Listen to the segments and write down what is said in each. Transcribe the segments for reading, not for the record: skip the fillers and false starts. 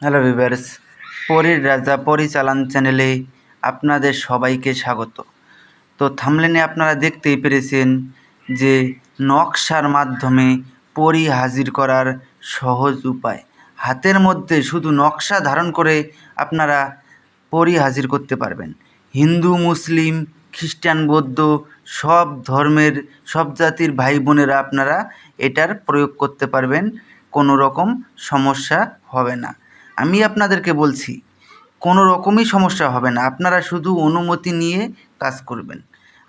Hello viewers, পরীর রাজা পরিচালন চ্যানেলে আপনাদের সবাইকে স্বাগত। তো থাম্বনেলে আপনারা দেখতেই পেরেছেন যে নকশার মাধ্যমে পরী হাজির করার সহজ উপায়। হাতের মধ্যে শুধু নকশা ধারণ করে আপনারা পরী হাজির করতে পারবেন। হিন্দু, মুসলিম, খ্রিস্টান, বৌদ্ধ সব ধর্মের সব জাতির ভাই বোনেরা আপনারা এটার প্রয়োগ করতে পারবেন, কোনো রকম সমস্যা হবে না। আমি আপনাদেরকে বলছি কোনো রকমই সমস্যা হবে না, আপনারা শুধু অনুমতি নিয়ে কাজ করবেন।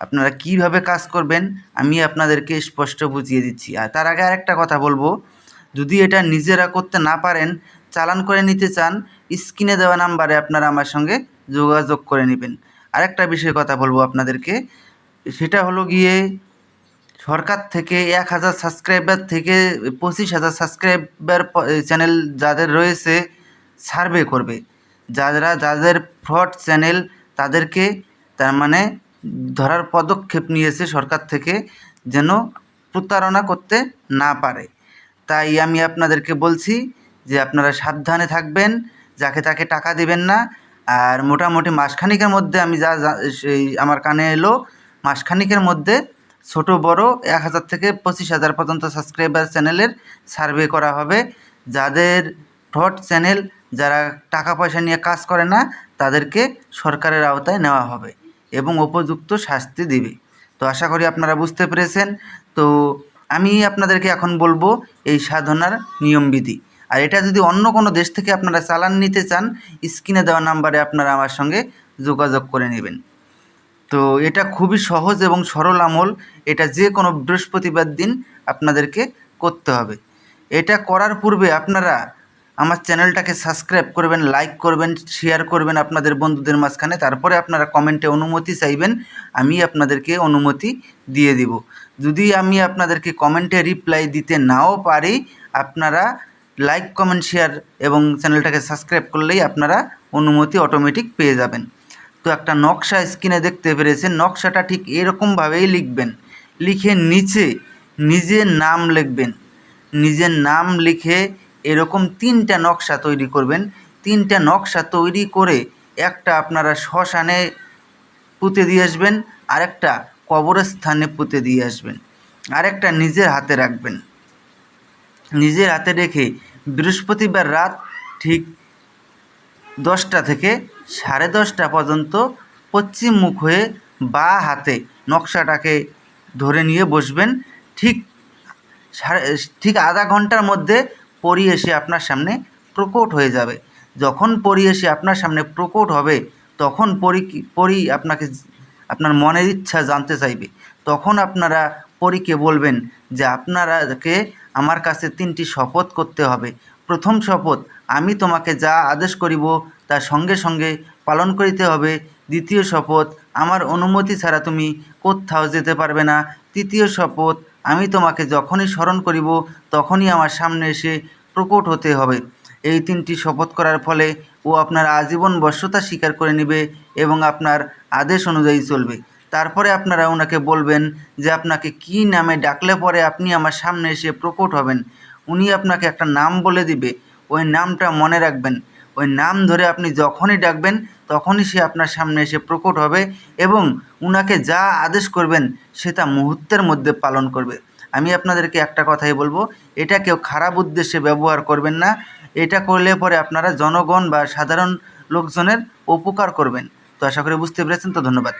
আপনারা কিভাবে কাজ করবেন আমি আপনাদেরকে স্পষ্ট বুঝিয়ে দিচ্ছি। আর তার আগে আরেকটা কথা বলবো, যদি এটা নিজেরা করতে না পারেন, চালান করে নিতে চান, স্ক্রিনে দেওয়া নাম্বারে আপনারা আমার সঙ্গে যোগাযোগ করে নেবেন। আরেকটা বিষয়ে কথা বলবো আপনাদেরকে, সেটা হলো গিয়ে সরকার থেকে 1000 সাবস্ক্রাইবার থেকে 25,000 সাবস্ক্রাইবার চ্যানেল যাদের রয়েছে সার্ভে করবে। যাদের ফ্রড চ্যানেল তাদেরকে তার মানে ধরার পদক্ষেপ নিয়েছে সরকার থেকে, যেন প্রতারণা করতে না পারে। তাই আমি আপনাদেরকে বলছি যে আপনারা সাবধানে থাকবেন, যাকে তাকে টাকা দেবেন না। আর মোটামুটি মাসখানেকের মধ্যে আমি সেই আমার কানে এলো, মাসখানেকের মধ্যে ছোট বড় 1000 থেকে 25,000 পর্যন্ত সাবস্ক্রাইবার চ্যানেলের সার্ভে করা হবে। যাদের ফ্রড চ্যানেল, যারা টাকা পয়সা নিয়ে কাজ করে না, তাদেরকে সরকারের আওতায় নেওয়া হবে এবং উপযুক্ত শাস্তি দিবে। তো আশা করি আপনারা বুঝতে পেরেছেন। তো আমি আপনাদেরকে এখন বলবো এই সাধনার নিয়মবিধি। আর এটা যদি অন্য কোনো দেশ থেকে আপনারা চালান নিতে চান, স্ক্রিনে দেওয়া নাম্বারে আপনারা আমার সঙ্গে যোগাযোগ করে নেবেন। তো এটা খুবই সহজ এবং সরল আমল। এটা যে কোনো বৃহস্পতিবার দিন আপনাদেরকে করতে হবে। এটা করার পূর্বে আপনারা আমার চ্যানেলটাকে সাবস্ক্রাইব করবেন, লাইক করবেন, শেয়ার করবেন আপনাদের বন্ধুদের মাঝখানে। তারপরে আপনারা কমেন্টে অনুমতি চাইবেন, আমি আপনাদেরকে অনুমতি দিয়ে দিব। যদি আমি আপনাদেরকে কমেন্টে রিপ্লাই দিতে নাও পারি, আপনারা লাইক, কমেন্ট, শেয়ার এবং চ্যানেলটাকে সাবস্ক্রাইব করলেই আপনারা অনুমতি অটোমেটিক পেয়ে যাবেন। তো একটা নকশা স্ক্রিনে দেখতে পেরেছেন, নকশাটা ঠিক এরকমভাবেই লিখবেন। লিখে নিচে নিজের নাম লিখবেন। নিজের নাম লিখে এরকম 3টা নকশা তৈরি করবেন। 3টা নকশা তৈরি করে একটা আপনারা শ্মশানে পুঁতে দিয়ে আসবেন, আরেকটা কবরস্থানে পুঁতে দিয়ে আসবেন, আরেকটা নিজের হাতে রাখবেন। নিজের হাতে রেখে বৃহস্পতিবার রাত ঠিক 10টা থেকে 10:30 পর্যন্ত পশ্চিম মুখ হয়ে বাঁ হাতে নকশাটাকে ধরে নিয়ে বসবেন। ঠিক ঠিক আধা ঘন্টার মধ্যে পরী এসে আপনার সামনে প্রকট হয়ে যাবে। যখন পরী এসে আপনার সামনে প্রকট হবে, তখন পরী আপনাকে আপনার মনের ইচ্ছা জানতে চাইবে। তখন আপনারা পরীকে বলবেন যে আপনারাকে আমার কাছে 3টি শপথ করতে হবে। প্রথম শপথ, আমি তোমাকে যা আদেশ করিব তা সঙ্গে সঙ্গে পালন করিতে হবে। দ্বিতীয় শপথ, আমার অনুমতি ছাড়া তুমি কোথাও যেতে পারবে না। তৃতীয় শপথ, আমি তোমাকে যখনই স্মরণ করিব তখনই আমার সামনে এসে প্রকট হতে হবে। এই 3টি শপথ করার ফলে ও আপনার আজীবন বশ্যতা স্বীকার করে নেবে এবং আপনার আদেশ অনুযায়ী চলবে। তারপরে আপনারা ওনাকে বলবেন যে আপনাকে কী নামে ডাকলে পরে আপনি আমার সামনে এসে প্রকট হবেন। উনি আপনাকে একটা নাম বলে দিবে, ওই নামটা মনে রাখবেন। ওই নাম ধরে আপনি যখনই ডাকবেন তখনই সে আপনার সামনে এসে প্রকট হবে এবং উনাকে যা আদেশ করবেন সেটা মুহূর্তের মধ্যে পালন করবে। আমি আপনাদেরকে একটা কথাই বলবো, এটা কেউ খারাপ উদ্দেশ্যে ব্যবহার করবেন না। এটা করলে পরে আপনারা জনগণ বা সাধারণ লোকজনের উপকার করবেন। তো আশা করি বুঝতে পেরেছেন। তো ধন্যবাদ।